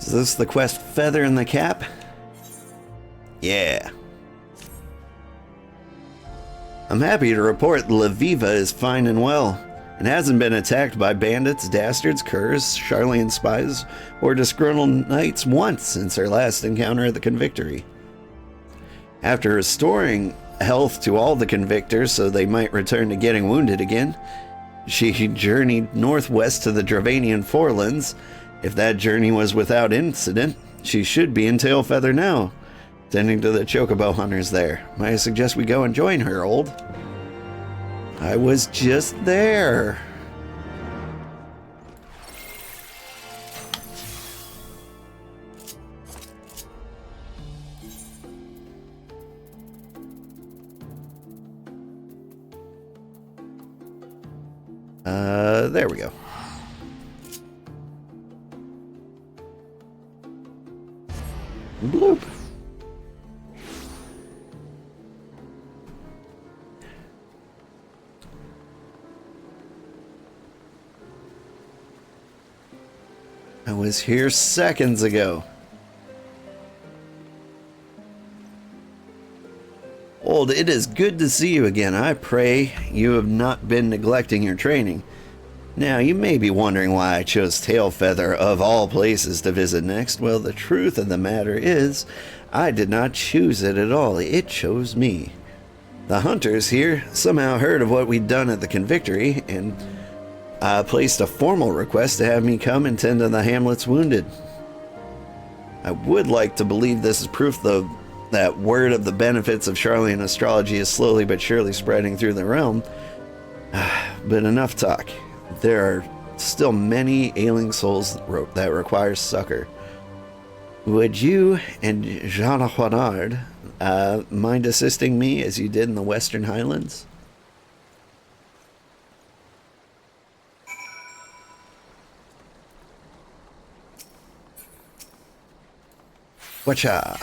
Is this the quest Feather in the Cap? Yeah. I'm happy to report Leveva is fine and well, and hasn't been attacked by bandits, dastards, curs, Charlian spies, or disgruntled knights once since her last encounter at the Convictory. After restoring health to all the Convictors so they might return to getting wounded again, she journeyed northwest to the Dravanian forelands. If that journey was without incident, she should be in Tailfeather now, tending to the chocobo hunters there. Might I suggest we go and join her, old? I was just there. There we go. Bloop. I was here seconds ago. Old, it is good to see you again. I pray you have not been neglecting your training. Now, you may be wondering why I chose Tailfeather of all places to visit next. Well, the truth of the matter is, I did not choose it at all. It chose me. The hunters here somehow heard of what we'd done at the Convictory and placed a formal request to have me come and tend to the hamlet's wounded. I would like to believe this is proof, though, that word of the benefits of Charlian astrology is slowly but surely spreading through the realm. But enough talk. There are still many ailing souls that require succor. Would you and Jean Juanard mind assisting me as you did in the Western Highlands? Whatcha?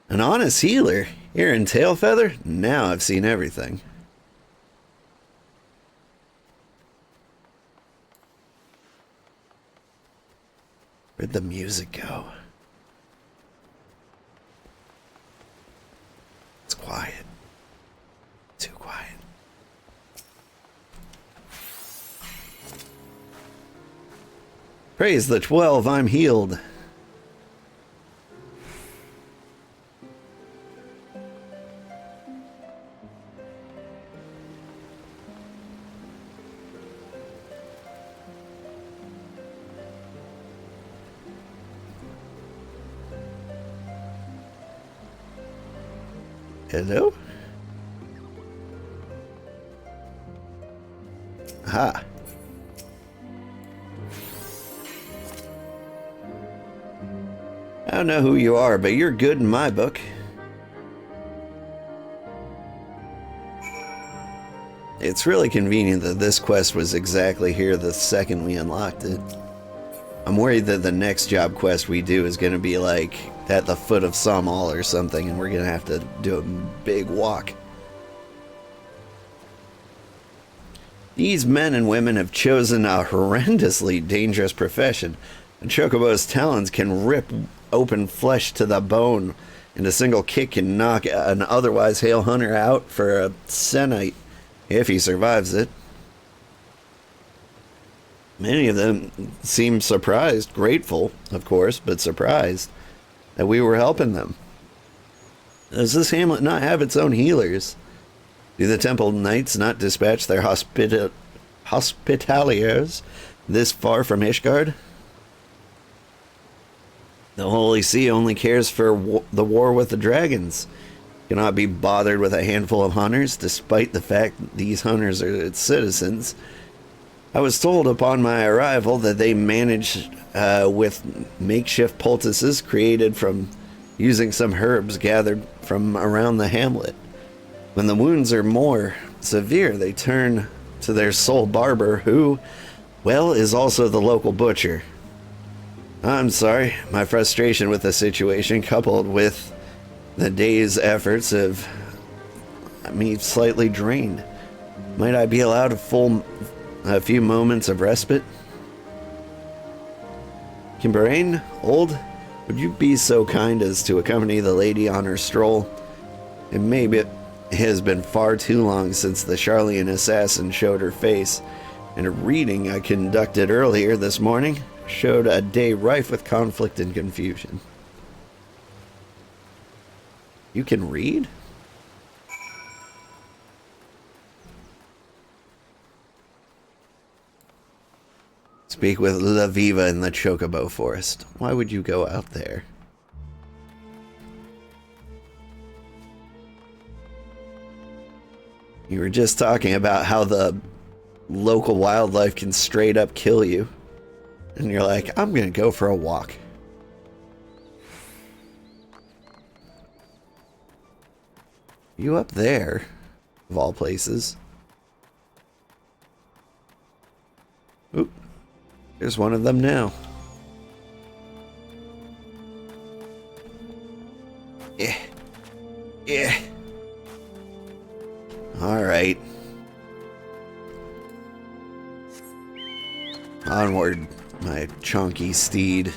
An honest healer here in Tailfeather? Now I've seen everything. Where'd the music go? It's quiet. Too quiet. Praise the 12, I'm healed. Hello? Aha. I don't know who you are, but you're good in my book. It's really convenient that this quest was exactly here the second we unlocked it. I'm worried that the next job quest we do is going to be like at the foot of Samal or something, and we're going to have to do a big walk. These men and women have chosen a horrendously dangerous profession. A chocobo's talons can rip open flesh to the bone, and a single kick can knock an otherwise hale hunter out for a senite, if he survives it. Many of them seem surprised, grateful, of course, but surprised that we were helping them. Does this hamlet not have its own healers? Do the temple knights not dispatch their hospitaliers this far from Ishgard? The Holy See only cares for the war with the dragons. Cannot be bothered with a handful of hunters, despite the fact that these hunters are its citizens. I was told upon my arrival that they managed with makeshift poultices created from using some herbs gathered from around the hamlet. When the wounds are more severe, they turn to their sole barber, who, well, is also the local butcher. I'm sorry, my frustration with the situation, coupled with the day's efforts, have me slightly drained. Might I be allowed a few moments of respite? Kimberrain, old, would you be so kind as to accompany the lady on her stroll? It has been far too long since the Charlian assassin showed her face, and a reading I conducted earlier this morning showed a day rife with conflict and confusion. You can read? Speak with Leveva in the Chocobo Forest. Why would you go out there? You were just talking about how the local wildlife can straight up kill you. And you're like, I'm gonna go for a walk. You up there, of all places. Oop. There's one of them now. Yeah. Yeah. Alright. Onward, my chunky steed.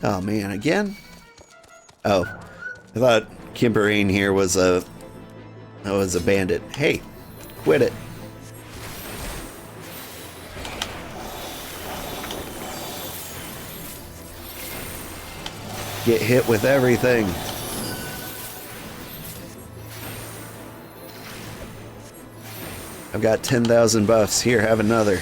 Oh man, again? Oh, I thought Kimberrain here was a bandit. Hey, quit it. Get hit with everything. I've got 10,000 buffs. Here, have another.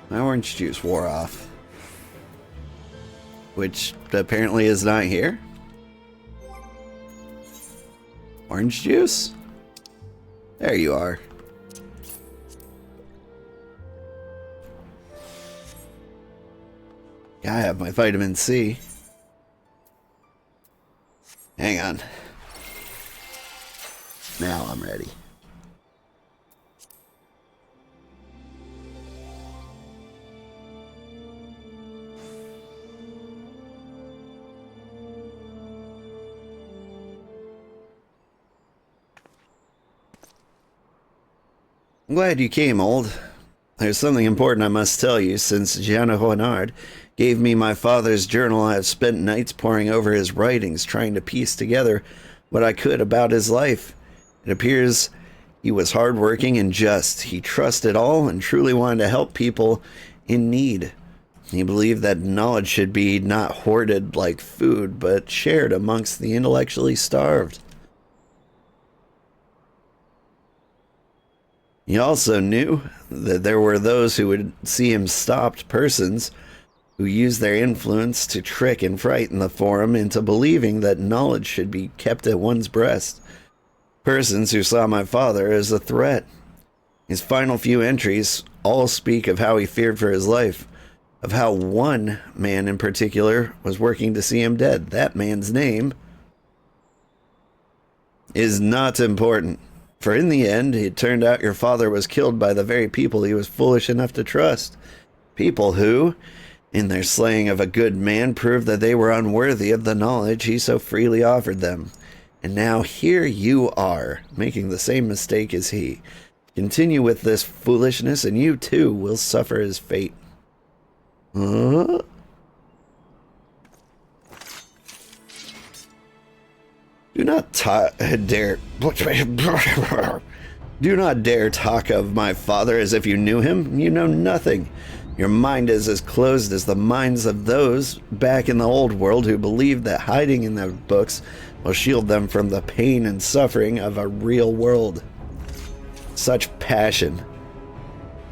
My orange juice wore off. Which apparently is not here. Orange juice? There you are. Yeah, I have my vitamin C. Hang on. Now I'm ready. I'm glad you came, old. There's something important I must tell you. Since Jean Renard gave me my father's journal, I have spent nights poring over his writings, trying to piece together what I could about his life. It appears he was hardworking and just. He trusted all and truly wanted to help people in need. He believed that knowledge should be not hoarded like food, but shared amongst the intellectually starved. He also knew that there were those who would see him stopped, persons who used their influence to trick and frighten the Forum into believing that knowledge should be kept at one's breast. Persons who saw my father as a threat. His final few entries all speak of how he feared for his life, of how one man in particular was working to see him dead. That man's name is not important. For in the end, it turned out your father was killed by the very people he was foolish enough to trust. People who, in their slaying of a good man, proved that they were unworthy of the knowledge he so freely offered them. And now here you are, making the same mistake as he. Continue with this foolishness, and you too will suffer his fate. Huh? Do not dare talk of my father as if you knew him. You know nothing. Your mind is as closed as the minds of those back in the old world who believed that hiding in their books will shield them from the pain and suffering of a real world. Such passion.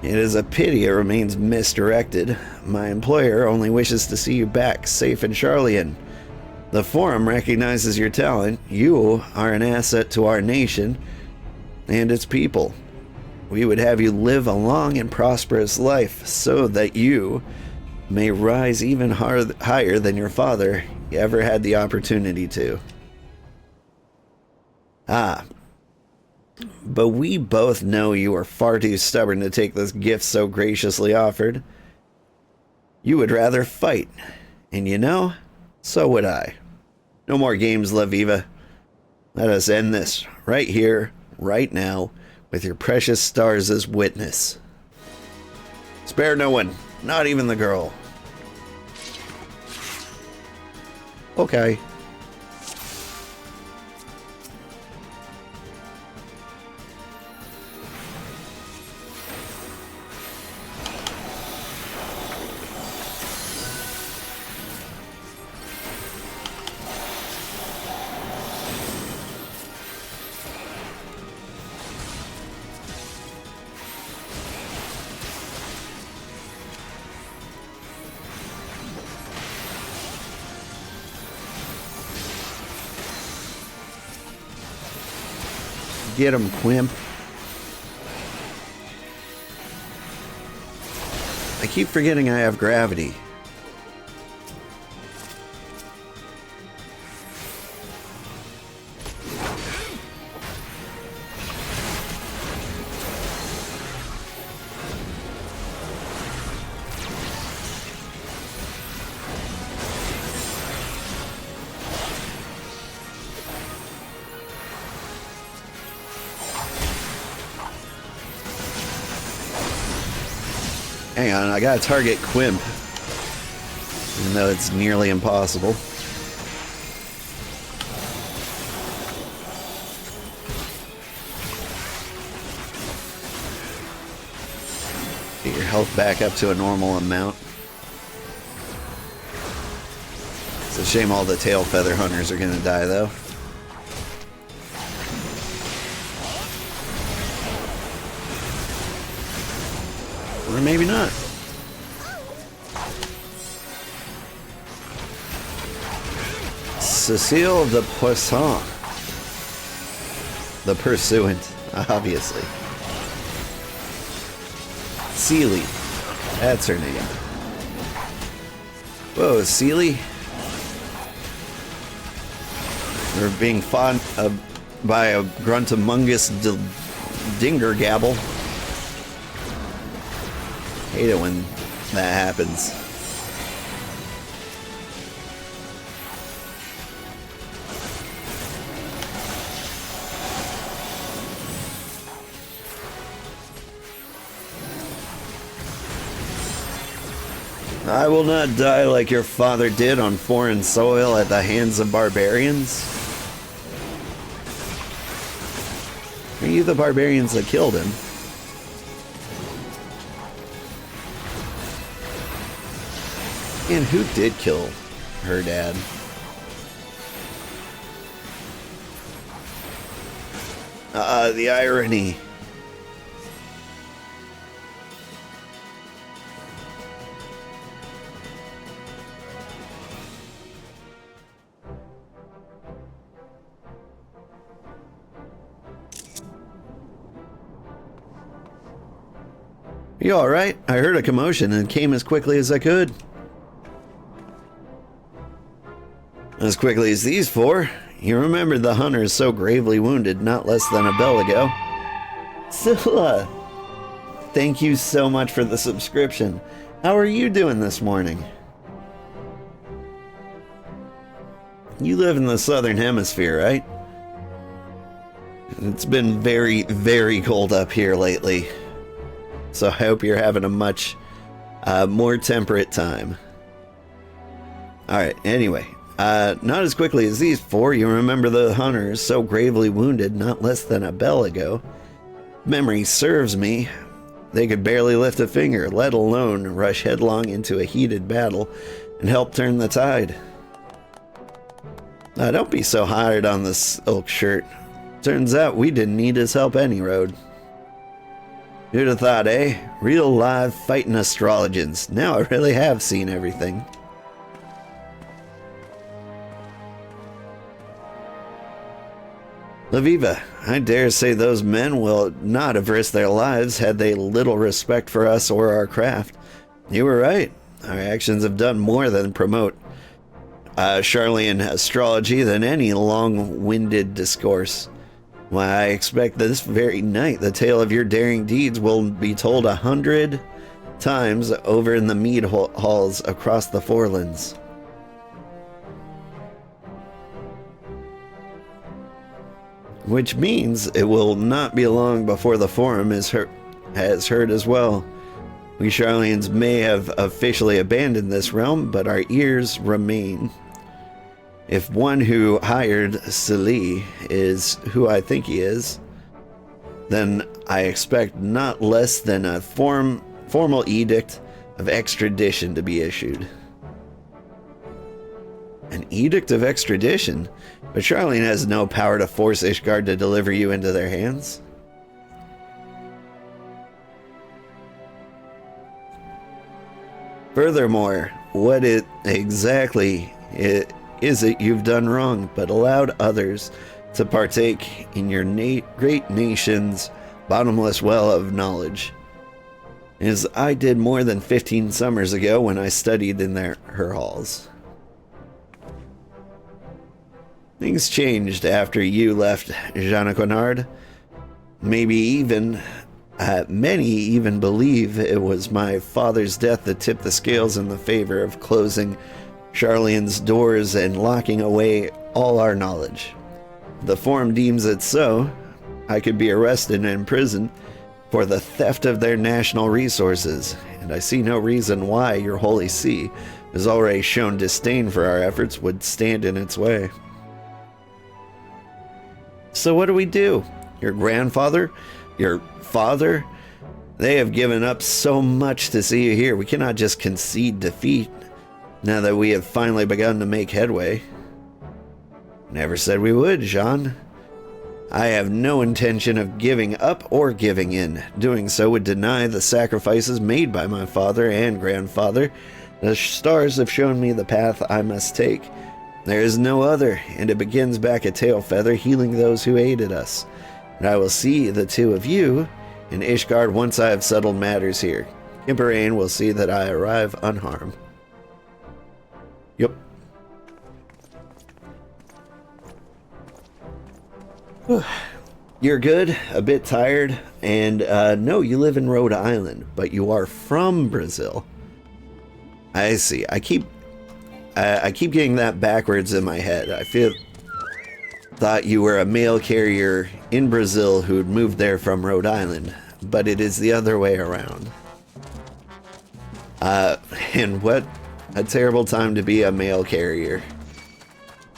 It is a pity it remains misdirected. My employer only wishes to see you back, safe in Charlian. The Forum recognizes your talent. You are an asset to our nation and its people. we would have you live a long and prosperous life so that you may rise even higher than your father ever had the opportunity to. Ah, but we both know you are far too stubborn to take this gift so graciously offered. You would rather fight, and you know, so would I. No more games, Leveva. Let us end this right here, right now, with your precious stars as witness. Spare no one, not even the girl. Okay. Get him, Quimp. I keep forgetting I have gravity. Hang on, I gotta target Quimp, even though it's nearly impossible. Get your health back up to a normal amount. It's a shame all the tail feather hunters are gonna die, though. Or maybe not. Cecile the Poisson. The Pursuant, obviously. Sealy. That's her name. Whoa, Sealy. We're being fought by a gruntamungus dinger gabble. Hate it when that happens. I will not die like your father did on foreign soil at the hands of barbarians. Are you the barbarians that killed him? And who did kill her dad? The irony. Are you alright? I heard a commotion and came as quickly as I could. As quickly as these four. You remembered the hunters so gravely wounded not less than a bell ago. Scylla! Thank you so much for the subscription. How are you doing this morning? You live in the southern hemisphere, right? It's been very, very cold up here lately. So I hope you're having a much more temperate time. Alright, anyway. Not as quickly as these four. You remember the hunters so gravely wounded not less than a bell ago. Memory serves me. They could barely lift a finger, let alone rush headlong into a heated battle and help turn the tide. Don't be so hard on this silk shirt. Turns out we didn't need his help any road. Who'd have thought, eh? Real live fighting astrologians. Now I really have seen everything. Leveva, I dare say those men will not have risked their lives had they little respect for us or our craft. You were right. Our actions have done more than promote Charlean astrology than any long-winded discourse. Why, I expect this very night the tale of your daring deeds will be told 100 times over in the mead halls across the forelands. Which means it will not be long before the forum has heard as well. We Charleans may have officially abandoned this realm, but our ears remain. If one who hired Sali is who I think he is, then I expect not less than a formal edict of extradition to be issued. An edict of extradition? But Charlene has no power to force Ishgard to deliver you into their hands. Furthermore, what exactly is it you've done wrong, but allowed others to partake in your great nation's bottomless well of knowledge? As I did more than 15 summers ago when I studied in her halls. Things changed after you left Jeanne. Many even believe it was my father's death that tipped the scales in the favor of closing Charlene's doors and locking away all our knowledge. The Forum deems it so. I could be arrested and imprisoned for the theft of their national resources, and I see no reason why your Holy See has already shown disdain for our efforts would stand in its way. So what do we do? Your grandfather? Your father? They have given up so much to see you here. We cannot just concede defeat now that we have finally begun to make headway. Never said we would, Jean. I have no intention of giving up or giving in. Doing so would deny the sacrifices made by my father and grandfather. The stars have shown me the path I must take. There is no other, and it begins back at Tailfeather, healing those who aided us. And I will see the two of you in Ishgard once I have settled matters here. Imperain will see that I arrive unharmed. Yep. You're good, a bit tired, and no, you live in Rhode Island, but you are from Brazil. I see. I keep getting that backwards in my head. Thought you were a mail carrier in Brazil who'd moved there from Rhode Island, but it is the other way around. And what a terrible time to be a mail carrier.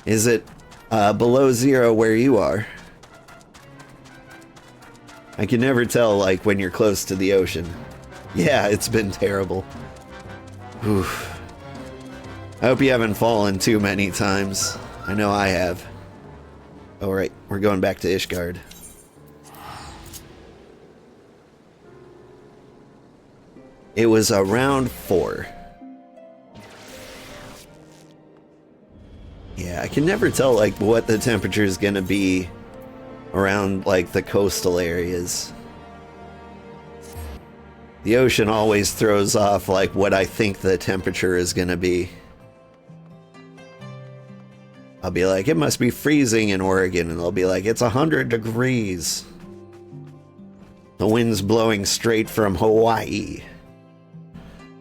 Is it below zero where you are? I can never tell, like, when you're close to the ocean. Yeah, it's been terrible. Oof. I hope you haven't fallen too many times. I know I have. Alright, we're going back to Ishgard. It was around 4. Yeah, I can never tell, like, what the temperature is gonna be around, like, the coastal areas. The ocean always throws off, like, what I think the temperature is gonna be. I'll be like, it must be freezing in Oregon, and they'll be like, it's 100 degrees. The wind's blowing straight from Hawaii.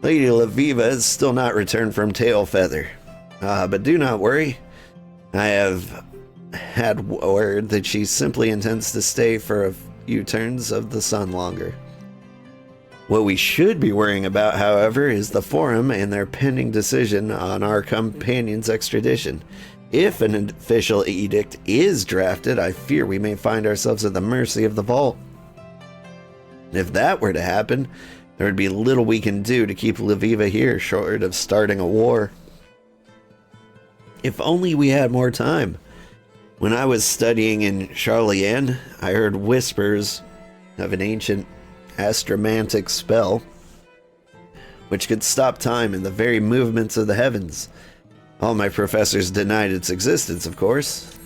Lady Leveva has still not returned from Tailfeather. But do not worry. I have had word that she simply intends to stay for a few turns of the sun longer. What we should be worrying about, however, is the Forum and their pending decision on our companion's extradition. If an official edict is drafted, I fear we may find ourselves at the mercy of the Vault. And if that were to happen, there would be little we can do to keep Leveva here, short of starting a war. If only we had more time. When I was studying in Charlean, I heard whispers of an ancient astromantic spell, which could stop time and the very movements of the heavens. All my professors denied its existence, of course.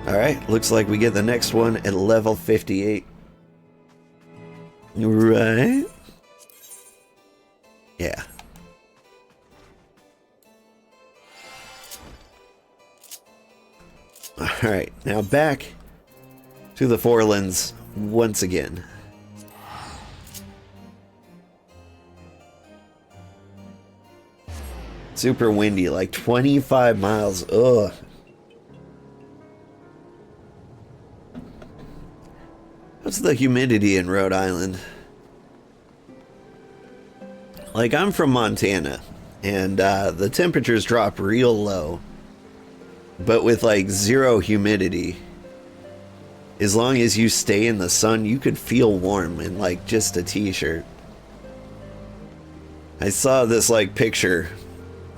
Alright, looks like we get the next one at level 58. Right? Yeah. Alright, now back to the forelands once again. Super windy, like 25 miles. Ugh. What's the humidity in Rhode Island? Like, I'm from Montana, and the temperatures drop real low. But with like zero humidity, as long as you stay in the sun, you could feel warm in like just a t-shirt. I saw this like picture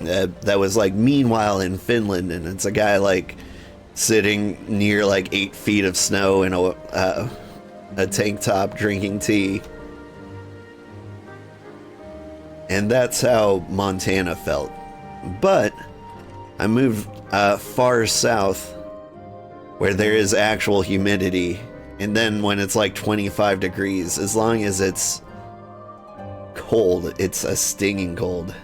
that was like meanwhile in Finland, and it's a guy like sitting near like 8 feet of snow in a tank top drinking tea. And that's how Montana felt. But I moved far south where there is actual humidity, and then when it's like 25 degrees, as long as it's cold, it's a stinging cold.